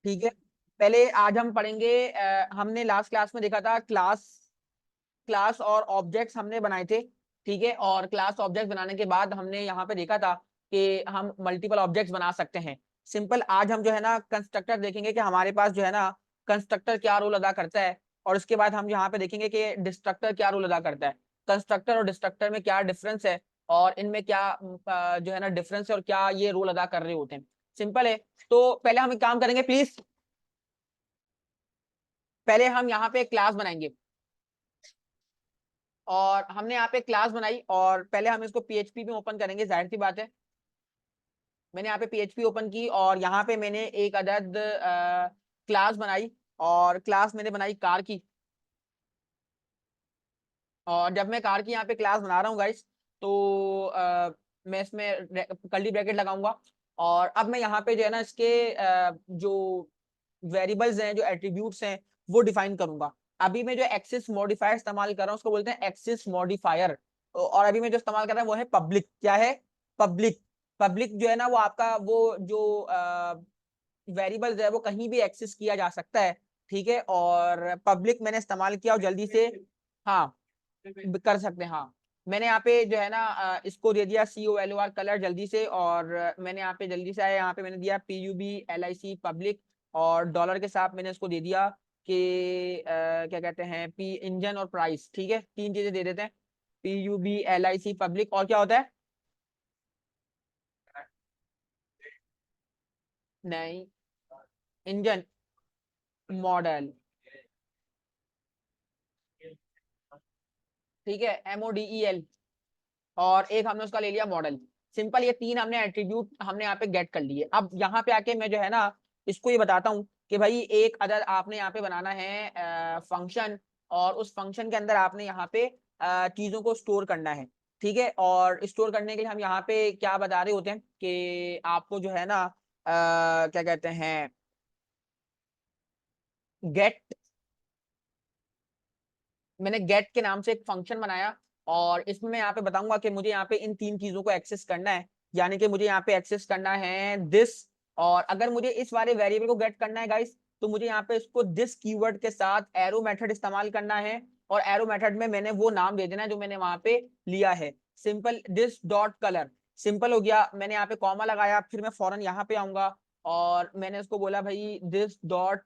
ठीक है, पहले आज हम पढ़ेंगे हमने लास्ट क्लास में देखा था क्लास क्लास और ऑब्जेक्ट्स हमने बनाए थे। ठीक है, और क्लास ऑब्जेक्ट बनाने के बाद हमने यहाँ पे देखा था कि हम मल्टीपल ऑब्जेक्ट्स बना सकते हैं। सिंपल आज हम जो है ना कंस्ट्रक्टर देखेंगे कि हमारे पास जो है ना कंस्ट्रक्टर क्या रोल अदा करता है, और उसके बाद हम यहाँ पे देखेंगे कि डिस्ट्रक्टर क्या रोल अदा करता है, कंस्ट्रक्टर और डिस्ट्रक्टर में क्या डिफरेंस है, और इनमें क्या जो है ना डिफरेंस है और क्या ये रोल अदा कर रहे होते हैं। सिंपल है। तो पहले हम एक काम करेंगे प्लीज, पहले हम यहाँ पे एक क्लास बनाएंगे, और हमने यहाँ पे क्लास बनाई और पहले हम इसको पीएचपी में ओपन करेंगे, जाहिर सी बात है। मैंने यहाँ पे पीएचपी ओपन की और यहाँ पे मैंने एक अदद क्लास बनाई, और क्लास मैंने बनाई कार की। और जब मैं कार की यहाँ पे क्लास बना रहा हूँ गाइस, तो मैं इसमें कर्ली ब्रैकेट लगाऊंगा, और अब मैं यहाँ पे जो है ना इसके जो वेरिएबल्स हैं, जो एट्रीब्यूट्स हैं, वो डिफाइन करूंगा। अभी मैं जो एक्सिस मॉडिफायर इस्तेमाल कर रहा हूँ उसको बोलते हैं एक्सिस मॉडिफायर, और अभी मैं जो इस्तेमाल कर रहा हूँ वो है पब्लिक। क्या है? पब्लिक। पब्लिक जो है ना वो आपका वो जो वेरिएबल्स है वो कहीं भी एक्सेस किया जा सकता है। ठीक है, और पब्लिक मैंने इस्तेमाल किया और जल्दी से हाँ कर सकते हैं। हाँ, मैंने यहाँ पे जो है ना इसको दे दिया COLOR कलर जल्दी से, और मैंने यहाँ पे जल्दी से आया, यहाँ पे मैंने दिया PUBLIC पब्लिक, और डॉलर के साथ मैंने इसको दे दिया कि क्या कहते हैं P इंजन और प्राइस। ठीक है, तीन चीजें दे देते हैं, PUBLIC पब्लिक, और क्या होता है? नहीं, इंजन, मॉडल। ठीक है, MODEL, और एक हमने उसका ले लिया मॉडल। सिंपल, ये तीन हमने एट्रीब्यूट हमने यहाँ पे गेट कर लिए। अब यहाँ पे आके मैं जो है ना इसको ये बताता हूँ कि भाई एक अदर आपने यहाँ पे बनाना है फंक्शन, और उस फंक्शन के अंदर आपने यहाँ पे चीजों को स्टोर करना है। ठीक है, और स्टोर करने के लिए हम यहाँ पे क्या बता रहे होते हैं कि आपको जो है ना क्या कहते हैं गेट, मैंने गेट के नाम से एक फंक्शन बनाया, और इसमें मैं यहाँ पे बताऊंगा कि मुझे यहाँ पे इन तीन चीजों को एक्सेस करना है। यानी कि मुझे यहाँ पे एक्सेस करना है दिस, और अगर मुझे इस वाले वेरिएबल को गेट करना है गाइस, तो मुझे यहाँ पे इसको दिस कीवर्ड के साथ एरो मेथड इस्तेमाल करना है, और एरो मेथड में मैंने वो नाम दे देना है जो मैंने वहां पे लिया है। Simple, this dot colour. Simple हो गया, मैंने यहाँ पे कॉमा लगाया, फिर मैं फौरन यहाँ पे आऊंगा और मैंने उसको बोला भाई दिस डॉट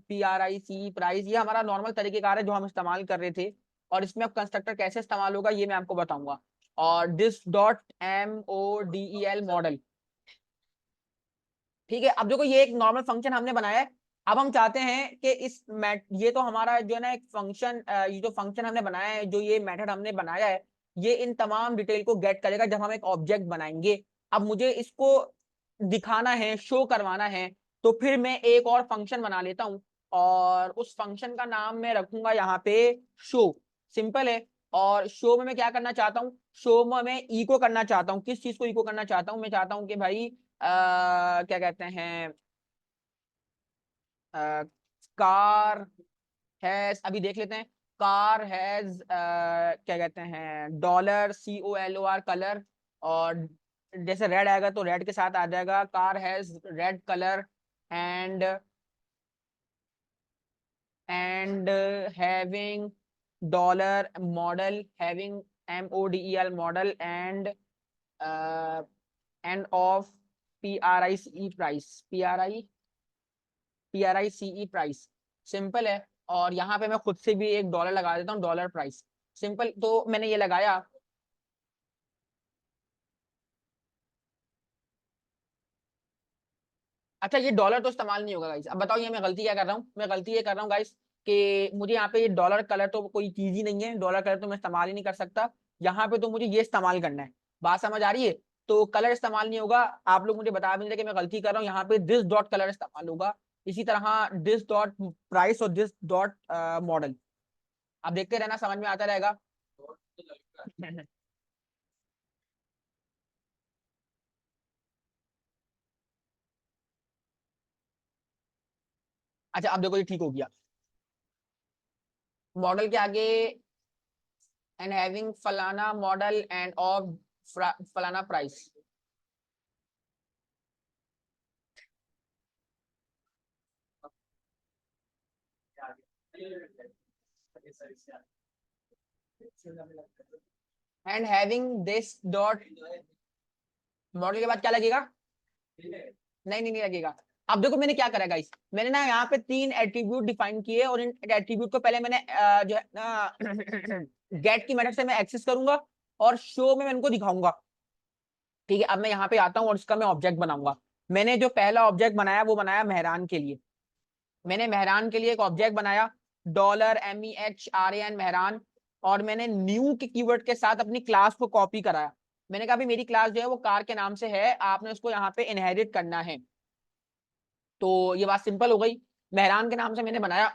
PRIC प्राइस। ये हमारा नॉर्मल तरीकेकार है जो हम इस्तेमाल कर रहे थे, और इसमें अब कंस्ट्रक्टर कैसे इस्तेमाल होगा ये मैं आपको बताऊंगा। और दिस डॉट MODEL मॉडल। ठीक है, अब देखो ये एक नॉर्मल फंक्शन हमने बनाया है। अब हम चाहते हैं कि इस मैट ये तो हमारा जो है ना एक फंक्शन, ये जो फंक्शन हमने बनाया है, जो ये मेथड हमने बनाया है, ये इन तमाम डिटेल को गेट करेगा जब हम एक ऑब्जेक्ट बनाएंगे। अब मुझे इसको दिखाना है, शो करवाना है, तो फिर मैं एक और फंक्शन बना लेता हूँ, और उस फंक्शन का नाम मैं रखूंगा यहाँ पे शो। सिंपल है। और शो में मैं क्या करना चाहता हूँ? शो में मैं इको करना चाहता हूँ। किस चीज को इको करना चाहता हूँ? मैं चाहता हूँ कि भाई क्या कहते हैं कार हैज, अभी देख लेते हैं, कार हैज क्या कहते हैं $COLOR कलर, और जैसे रेड आएगा तो रेड के साथ आ जाएगा, car has red colour, and having dollar model, having MODEL model, end of PRICE price, PRICE price. Simple है। और यहाँ पे मैं खुद से भी एक डॉलर लगा देता हूँ, डॉलर प्राइस। सिंपल, तो मैंने ये लगाया। अच्छा, ये डॉलर तो इस्तेमाल नहीं होगा गाइस। अब बताओ ये मैं गलती क्या कर रहा हूँ? मैं गलती ये कर रहा हूँ गाइस कि मुझे यहाँ पे ये डॉलर कलर तो कोई चीज ही नहीं है, डॉलर कलर तो मैं इस्तेमाल ही नहीं कर सकता। यहाँ पे तो मुझे ये इस्तेमाल करना है। बात समझ आ रही है? तो कलर इस्तेमाल नहीं होगा। आप लोग मुझे बता भी नहीं रहे कि मैं गलती कर रहा हूँ, यहाँ पे दिस डॉट कलर इस्तेमाल होगा। इसी तरह दिस डॉट प्राइस और दिस डॉट मॉडल। आप देखते रहना, समझ में आता रहेगा। अच्छा, अब देखो ये ठीक हो गया। मॉडल के आगे एंड हैविंग फलाना मॉडल एंड ऑफ फलाना price. And having this dot model के बाद क्या लगेगा? नहीं नहीं नहीं लगेगा। अब देखो मैंने क्या करा गाइस, मैंने ना यहाँ पे 3 एट्रीब्यूट डिफाइन किए और इन एट्रीब्यूट को पहले मैंने जो है ना गेट की मेथड से मैं एक्सेस करूंगा और शो में मैं इनको दिखाऊंगा। ठीक है, अब मैं यहाँ पे आता हूँ और इसका मैं ऑब्जेक्ट बनाऊंगा। मैंने जो पहला ऑब्जेक्ट बनाया वो बनाया मेहरान के लिए। मैंने मेहरान के लिए एक ऑब्जेक्ट बनाया $MEHRAN मेहरान, और मैंने न्यू के कीवर्ड के साथ अपनी क्लास को कॉपी कराया। मैंने कहा भी मेरी क्लास जो है वो कार के नाम से है, आपने उसको यहाँ पे इनहेरिट करना है। तो ये बात सिंपल हो गई, मेहरान के नाम से मैंने बनाया।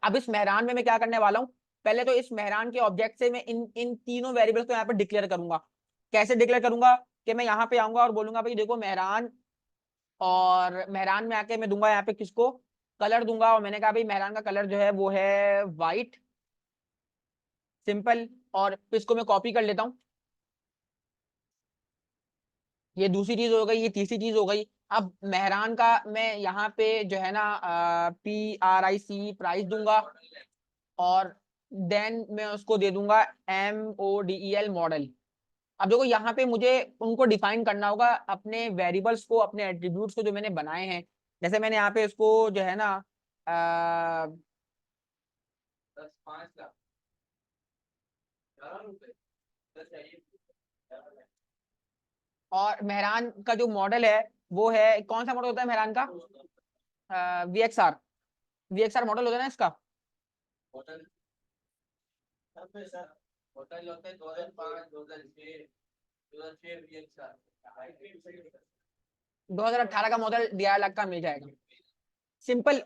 अब इस मेहरान में मैं क्या करने वाला हूँ, पहले तो इस मेहरान के ऑब्जेक्ट से मैं इन इन तीनों वेरिएबल्स को यहाँ पे डिक्लेयर करूंगा। कैसे डिक्लेयर करूंगा कि मैं यहाँ पे आऊंगा और बोलूंगा भाई देखो मेहरान, और मेहरान में आके मैं दूंगा यहाँ पे किसको, कलर दूंगा। और मैंने कहा भाई मेहरान का कलर जो है वो है व्हाइट, सिंपल। और इसको मैं कॉपी कर लेता हूँ। ये दूसरी चीज हो गई, ये तीसरी चीज हो गई। अब मेहरान का मैं यहाँ पे जो है ना PRIC प्राइस दूंगा, और देन मैं उसको दे दूंगा MODEL मॉडल। अब देखो यहाँ पे मुझे उनको डिफाइन करना होगा, अपने वेरिएबल्स को, अपने एट्रीब्यूट्स को जो मैंने बनाए हैं। जैसे मैंने यहाँ पे इसको जो है ना 5 और मेहरान का जो मॉडल है वो है, कौन सा मॉडल होता है मेहरान का? VXR, VXR मॉडल होता है ना इसका। 2018 का मॉडल DI का मिल जाएगा, सिंपल।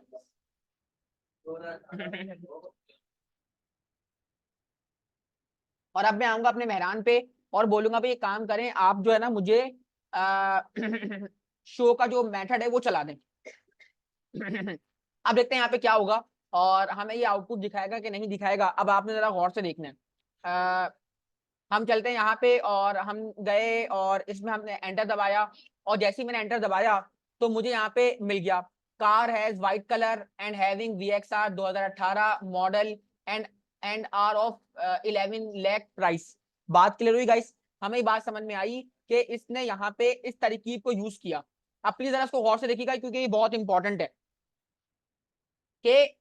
और अब मैं आऊंगा अपने मेहरान पे और बोलूंगा भाई एक काम करें, आप जो है ना मुझे शो का जो मेथड है वो चला दें। अब देखते हैं यहाँ पे क्या होगा और हमें ये आउटपुट दिखाएगा कि नहीं दिखाएगा। अब आपने जरा गौर से देखना है। हम चलते हैं यहाँ पे और हम गए और इसमें हमने एंटर दबाया, और जैसे ही मैंने एंटर दबाया तो मुझे यहाँ पे मिल गया car has white colour and having VXR 2018 model and are of 11 lakh price. बात क्लियर हुई गाइस? हमें ये बात समझ में आई कि इसने यहाँ पे इस तरकीब को यूज किया। अब प्लीज जरा इसको गौर से देखिएगा क्योंकि ये बहुत इंपॉर्टेंट है कि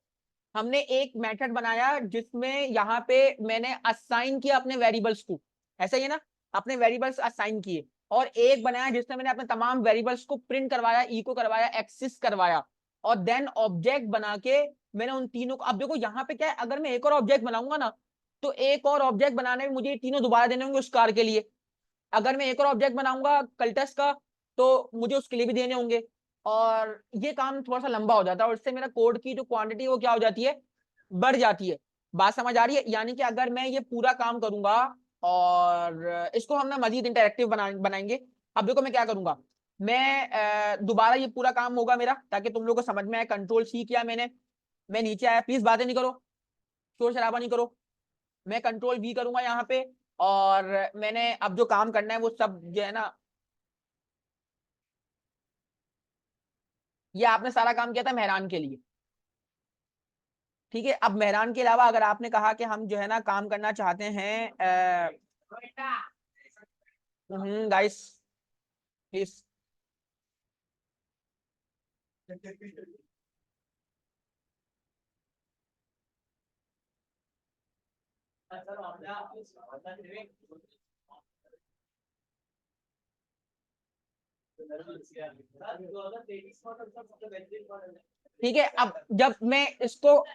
हमने एक मेथड बनाया जिसमें यहाँ पे मैंने असाइन किया अपने वेरिएबल्स को, ऐसा ही है ना, अपने वेरिएबल्स असाइन किए। और एक बनाया जिसमें मैंने अपने तमाम वेरिएबल्स को प्रिंट करवाया, इको करवाया, एक्सेस करवाया, और देन ऑब्जेक्ट बना के मैंने उन तीनों को। अब देखो यहाँ पे क्या है, अगर मैं एक और ऑब्जेक्ट बनाऊंगा ना तो एक और ऑब्जेक्ट बनाने में मुझे ये तीनों दोबारा देने होंगे उस कार के लिए। अगर मैं एक और ऑब्जेक्ट बनाऊंगा कल्टस का तो मुझे उसके लिए भी देने होंगे, और ये काम थोड़ा सा लंबा हो जाता है और इससे मेरा कोड की जो क्वांटिटी है वो क्या हो जाती है, बढ़ जाती है। बात समझ आ रही है? यानी कि अगर मैं ये पूरा काम करूंगा और इसको हम ना मजीद इंटरेक्टिव बनाएंगे। अब देखो मैं क्या करूंगा, मैं दोबारा ये पूरा काम होगा मेरा ताकि तुम लोग को समझ में आए। कंट्रोल C किया मैंने, मैं नीचे आया, प्लीज बातें नहीं करो, शोर शराबा नहीं करो। मैं कंट्रोल V करूंगा यहाँ पे, और मैंने अब जो काम करना है वो सब जो है ना, ये आपने सारा काम किया था मेहरान के लिए। ठीक है, अब मेहरान के अलावा अगर आपने कहा कि हम जो है ना काम करना चाहते हैं गाइस प्लीज। ठीक है, अब जब मैं इसको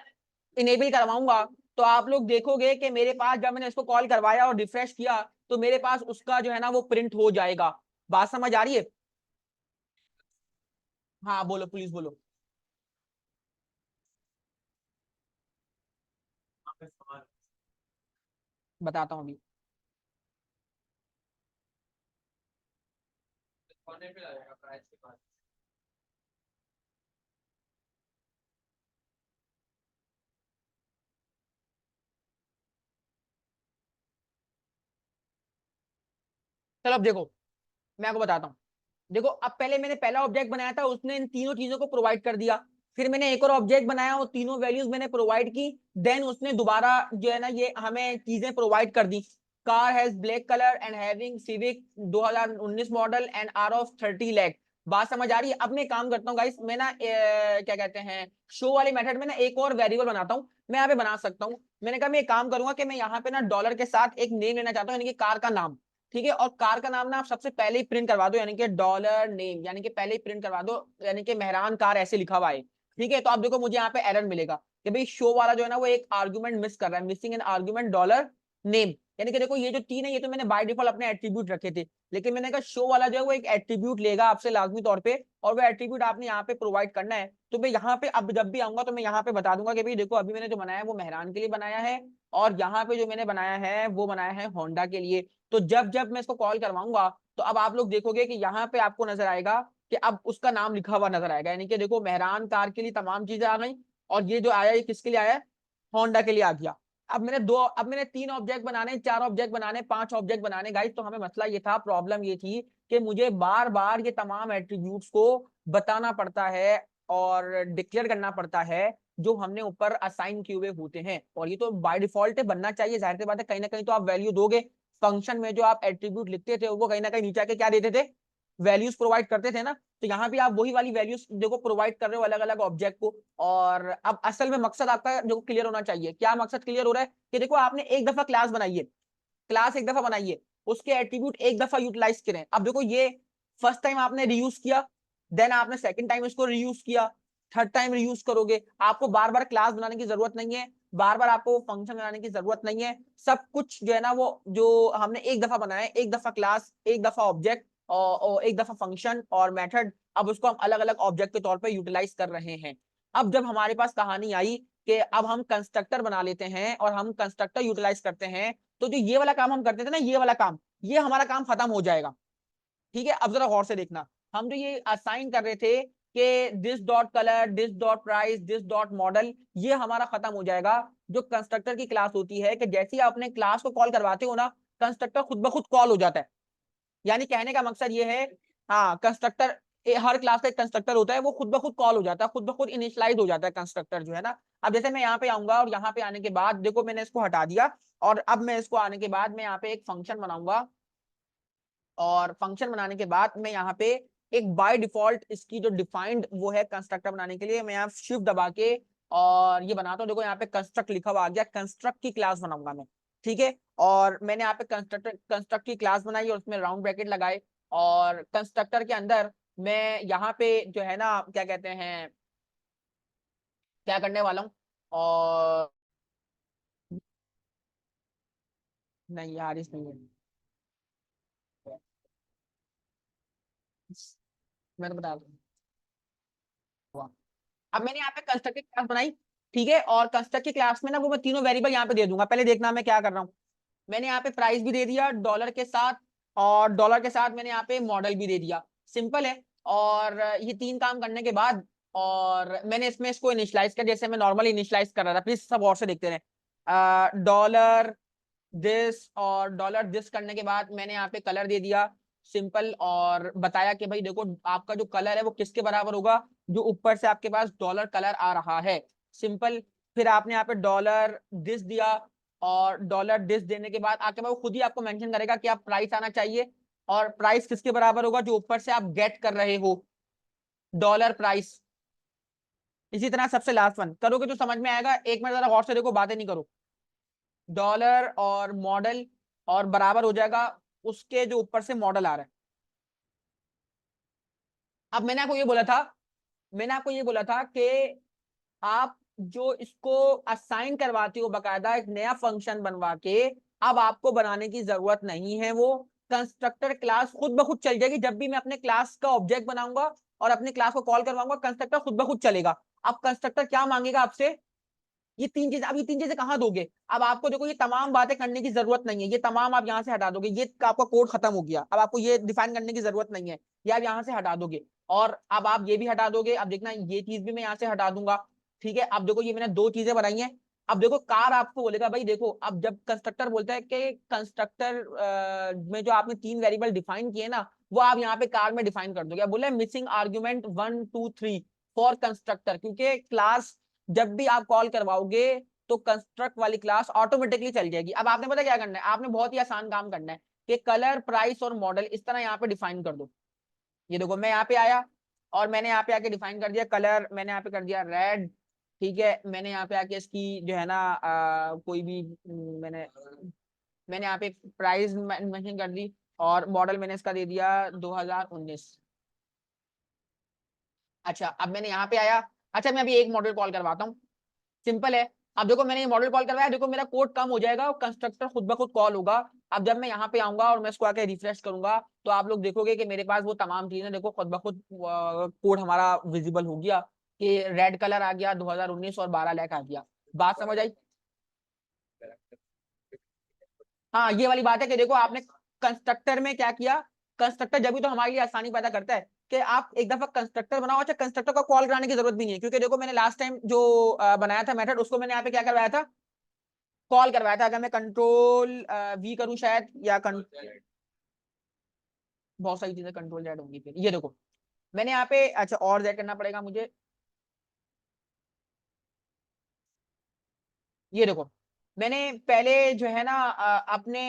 इनेबल करवाऊंगा तो आप लोग देखोगे कि मेरे पास जब मैंने इसको कॉल करवाया और रिफ्रेश किया तो मेरे पास उसका जो है ना वो प्रिंट हो जाएगा। बात समझ आ रही है? हाँ बोलो, प्लीज बोलो। बताता हूँ अभी। चलो अब देखो, मैं आपको बताता हूँ। देखो अब पहले मैंने पहला ऑब्जेक्ट बनाया था, उसने इन तीनों चीजों को प्रोवाइड कर दिया। फिर मैंने एक और ऑब्जेक्ट बनाया, वो तीनों वैल्यूज मैंने प्रोवाइड की, देन उसने दोबारा जो है ना ये हमें चीजें प्रोवाइड कर दी। Car has black colour and having Civic 2019 model and are of 30 lakh. बात समझ आ रही है? अब मैं काम करता हूँ गाइस, मैं ना क्या कहते हैं, शो वाले मेथड में ना एक और वेरिएबल बनाता हूँ। मैं यहाँ पे बना सकता हूँ, मैंने कहा मैं एक काम करूंगा कि मैं यहाँ पे ना डॉलर के साथ एक नेम लेना चाहता हूँ, यानी कि कार का नाम। ठीक है, और कार का नाम ना आप सबसे पहले ही प्रिंट करवा दो, यानी कि डॉलर नेम, यानी कि पहले ही प्रिंट करवा दो, यानी कि मेहरान कार ऐसे लिखा हुआ है। ठीक है, तो आप देखो मुझे यहाँ पे एरर मिलेगा कि भाई शो वाला जो है ना वो एक आर्गुमेंट मिस कर रहा है, missing an argument dollar name. यानी कि देखो ये जो तीन है ये तो मैंने बाय डिफॉल्ट अपने एट्रीब्यूट रखे थे, लेकिन मैंने कहा शो वाला जो है वो एक एट्रीब्यूट लेगा आपसे लाजमी तौर पे, और वो एट्रीब्यूट आपने यहाँ पे प्रोवाइड करना है। तो मैं यहाँ पे अब जब भी आऊंगा तो मैं यहाँ पे बता दूंगा कि भाई देखो अभी मैंने जो बनाया है वो मेहरान के लिए बनाया है, और यहाँ पे जो मैंने बनाया है वो बनाया है होंडा के लिए। तो जब जब मैं इसको कॉल करवाऊंगा तो अब आप लोग देखोगे कि यहाँ पे आपको नजर आएगा कि अब उसका नाम लिखा हुआ नजर आएगा, यानी कि देखो मेहरान कार के लिए तमाम चीजें आ गई, और ये जो आया ये किसके लिए आया है, होंडा के लिए आ गया। अब मैंने 3 ऑब्जेक्ट बनाने, 4 ऑब्जेक्ट बनाने, 5 ऑब्जेक्ट बनाने गाइस। तो हमें मसला ये था, प्रॉब्लम ये थी कि मुझे बार बार ये तमाम एट्रीब्यूट्स को बताना पड़ता है और डिक्लेयर करना पड़ता है जो हमने ऊपर असाइन किए हुए होते हैं, और ये तो बाय डिफॉल्ट बनना चाहिए, जाहिर सी बात है कहीं ना कहीं तो आप वैल्यू दोगे। फंक्शन में जो आप एट्रीब्यूट लिखते थे वो कहीं ना कहीं नीचे आके क्या देते थे, वैल्यूज प्रोवाइड करते थे ना। तो यहाँ भी आप वही वाली वैल्यूज देखो प्रोवाइड कर रहे हो अलग अलग ऑब्जेक्ट को। और अब असल में मकसद आपका जो क्लियर होना चाहिए, क्या मकसद क्लियर हो रहा है कि देखो आपने एक दफा क्लास बनाई है, क्लास एक दफा बनाइए, उसके एट्रीब्यूट एक दफा यूटिलाइज करें। अब देखो ये फर्स्ट टाइम आपने रीयूज किया, देन आपने सेकंड टाइम इसको रीयूज किया, थर्ड टाइम रीयूज करोगे, आपको बार बार क्लास बनाने की जरूरत नहीं है, बार बार आपको फंक्शन बनाने की जरूरत नहीं है। सब कुछ जो है ना वो जो हमने एक दफा बनाया है, एक दफा क्लास, एक दफा ऑब्जेक्ट और एक दफा फंक्शन और मेथड, अब उसको हम अलग अलग ऑब्जेक्ट के तौर पर यूटिलाइज कर रहे हैं। अब जब हमारे पास कहानी आई कि अब हम कंस्ट्रक्टर बना लेते हैं और हम कंस्ट्रक्टर यूटिलाइज करते हैं, तो जो ये वाला काम हम करते थे ना, ये वाला काम, ये हमारा काम खत्म हो जाएगा। ठीक है, अब जरा गौर से देखना, हम जो ये असाइन कर रहे थे कि this dot colour, this dot price, this dot model, ये हमारा खत्म हो जाएगा। जो कंस्ट्रक्टर की क्लास होती है कि जैसे ही आप अपने क्लास को कॉल करवाते हो ना, कंस्ट्रक्टर खुद ब खुद कॉल हो जाता है। यानी कहने का मकसद ये है, हाँ कंस्ट्रक्टर, हर क्लास का एक कंस्ट्रक्टर होता है, वो खुद ब खुद कॉल हो जाता है, खुद ब खुद इनिशियलाइज हो जाता है कंस्ट्रक्टर जो है ना। अब जैसे मैं यहाँ पे आऊंगा और यहाँ पे आने के बाद देखो मैंने इसको हटा दिया, और अब मैं इसको आने के बाद मैं यहाँ पे एक फंक्शन बनाऊंगा, और फंक्शन बनाने के बाद मैं यहाँ पे एक बाय डिफॉल्ट इसकी जो डिफाइंड वो है कंस्ट्रक्टर बनाने के लिए, मैं यहाँ शिफ्ट दबा के और ये बनाता हूँ। देखो यहाँ पे कंस्ट्रक्ट लिखा हुआ आ गया, कंस्ट्रक्ट की क्लास बनाऊंगा मैं। ठीक है, और मैंने यहाँ पे कंस्ट्रक्ट की क्लास बनाई और उसमें राउंड ब्रैकेट लगाए, और कंस्ट्रक्टर के अंदर मैं यहाँ पे जो है ना क्या कहते हैं, क्या करने वाला हूँ, और नहीं यार इस नहीं है, मैं तो बता दूँ। अब मैंने यहाँ पे कंस्ट्रक्ट की क्लास बनाई, ठीक है, और कंस्ट्रक्ट की क्लास में ना वो मैं तीनों वेरिएबल यहाँ पे दे दूंगा। पहले देखना मैं क्या कर रहा हूँ, मैंने यहाँ पे प्राइस भी दे दिया डॉलर के साथ, और डॉलर के साथ मैंने यहाँ पे मॉडल भी दे दिया, सिंपल है। और ये 3 काम करने के बाद और मैंने इसमें इसको इनिशियलाइज कर, जैसे मैं नॉर्मली इनिशियलाइज कर रहा था, प्लीज सब और से देखते रहे। डॉलर दिस और डॉलर दिस करने के बाद मैंने यहाँ पे कलर दे दिया सिंपल, और बताया कि भाई देखो आपका जो कलर है वो किसके बराबर होगा, जो ऊपर से आपके पास डॉलर कलर आ रहा है, सिंपल। फिर आपने यहाँ पे डॉलर दिस दिया, और डॉलर दिस देने के बाद आपके पास वो खुद ही आपको मेंशन करेगा कि आप प्राइस आना चाहिए, और प्राइस किसके बराबर होगा, जो ऊपर से आप गेट कर रहे हो, डॉलर प्राइस। इसी तरह सबसे लास्ट वन करोगे तो समझ में आएगा, एक मिनट जरा गौर से देखो, बातें नहीं करो। डॉलर और मॉडल और बराबर हो जाएगा उसके जो ऊपर से मॉडल आ रहा है। अब मैंने आपको ये बोला था कि आप जो इसको असाइन करवाते हो बकायदा एक नया फंक्शन बनवा के, अब आपको बनाने की जरूरत नहीं है, वो कंस्ट्रक्टर क्लास खुद ब खुद चल जाएगी। जब भी मैं अपने क्लास का ऑब्जेक्ट बनाऊंगा और अपने क्लास को कॉल करवाऊंगा, कंस्ट्रक्टर खुद ब खुद चलेगा। अब कंस्ट्रक्टर क्या मांगेगा आपसे, ये 3 चीज, अब ये 3 चीजें कहाँ दोगे, अब आपको देखो ये तमाम बातें करने की जरूरत नहीं है, ये तमाम आप यहाँ से हटा दोगे, ये आपका कोड खत्म हो गया, अब आपको ये डिफाइन करने की जरूरत नहीं है, ये आप यहाँ से हटा दोगे। और अब आप ये भी हटा दोगे, अब देखना ये चीज भी मैं यहाँ से हटा दूंगा। ठीक है, अब देखो ये मैंने 2 चीजें बनाई हैं। अब देखो कार आपको बोलेगा भाई देखो, अब जब कंस्ट्रक्टर बोलता है कि कंस्ट्रक्टर में जो आपने 3 वेरिएबल डिफाइन किए ना, वो आप यहाँ पे कार में डिफाइन कर दोगे। अब बोले मिसिंग आर्ग्यूमेंट 1 2 3 फॉर कंस्ट्रक्टर, क्योंकि क्लास जब भी आप कॉल करवाओगे तो कंस्ट्रक्ट वाली क्लास ऑटोमेटिकली चल जाएगी। अब आपने पता क्या करना है, आपने बहुत ही आसान काम करना है कि कलर, प्राइस और मॉडल इस तरह यहाँ पे डिफाइन कर दो। ये देखो मैं यहाँ पे आया और मैंने यहाँ पे आके डिफाइन कर दिया कलर, मैंने यहाँ पे कर दिया रेड, ठीक है। मैंने यहाँ पे आके इसकी जो है ना कोई भी मैंने मैंने यहाँ पे प्राइस मेंशन कर दी और मॉडल मैंने इसका दे दिया 2019। अच्छा अब मैंने यहाँ पे आया, अच्छा मैं अभी एक मॉडल कॉल करवाता हूँ, सिंपल है। अब देखो मैंने ये मॉडल कॉल करवाया, देखो मेरा कोड कम हो जाएगा और कंस्ट्रक्टर खुद ब खुद कॉल होगा। अब जब मैं यहाँ पे आऊंगा और मैं इसको आके रिफ्रेश करूंगा तो आप लोग देखोगे कि मेरे पास वो तमाम चीजें देखो खुद ब खुद कोड हमारा विजिबल हो गया कि रेड कलर आ गया 2019 और 12 लाख आ गया। बात समझ आई? हाँ ये वाली बात है कि देखो आपने कंस्ट्रक्टर में क्या किया, कंस्ट्रक्टर जब भी तो हमारे लिए आसानी पैदा करता है कि आप एक दफा कंस्ट्रक्टर बनाओ। अच्छा कंस्ट्रक्टर को कॉल कराने की जरूरत भी नहीं है, क्योंकि देखो मैंने लास्ट टाइम जो बनाया था मेथड उसको मैंने यहाँ पे क्या करवाया था, कॉल करवाया था। अगर मैं कंट्रोल वी करूं शायद या बहुत सारी चीजें कंट्रोल जेड होंगी फिर। ये देखो मैंने यहाँ पे, अच्छा और जेड करना पड़ेगा मुझे। ये देखो मैंने पहले जो है ना अपने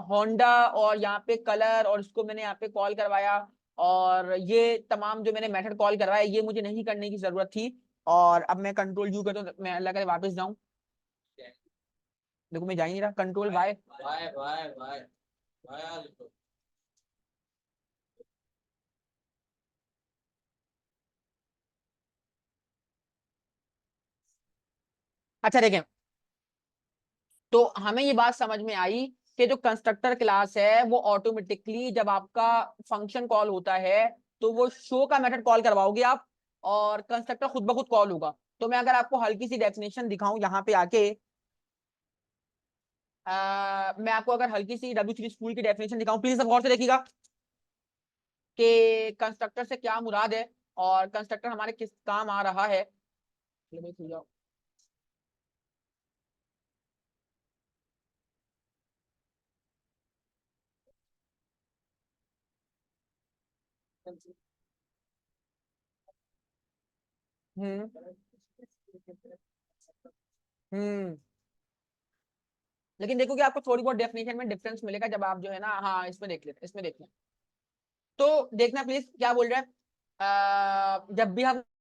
होंडा और यहाँ पे कलर और इसको मैंने यहाँ पे कॉल करवाया, और ये तमाम जो मैंने मेथड कॉल करवाया ये मुझे नहीं करने की जरूरत थी। और अब मैं कंट्रोल यू करता हूँ, मैं अल्लाह करे वापस जाऊं, देखो मैं जा ही नहीं रहा, कंट्रोल वाई। अच्छा देखें, तो हमें ये बात समझ में आई कि जो कंस्ट्रक्टर क्लास है वो ऑटोमेटिकली जब आपका फंक्शन कॉल होता है तो वो शो का मेथड कॉल करवाओगे आप, और कंस्ट्रक्टर खुद ब खुद कॉल होगा। तो मैं अगर आपको हल्की सी डेफिनेशन दिखाऊं यहाँ पे आके, मैं आपको अगर हल्की सी W3 स्कूल की डेफिनेशन दिखाऊं, प्लीज सब गौर से देखिएगा कि कंस्ट्रक्टर से क्या मुराद है और कंस्ट्रक्टर हमारे किस काम आ रहा है। हम्म हम्म लेकिन देखो कि आपको थोड़ी बहुत डेफिनेशन में डिफरेंस मिलेगा जब आप जो है ना, हाँ इसमें देख लेते, इसमें देख लें तो देखना प्लीज क्या बोल रहा है। जब भी हम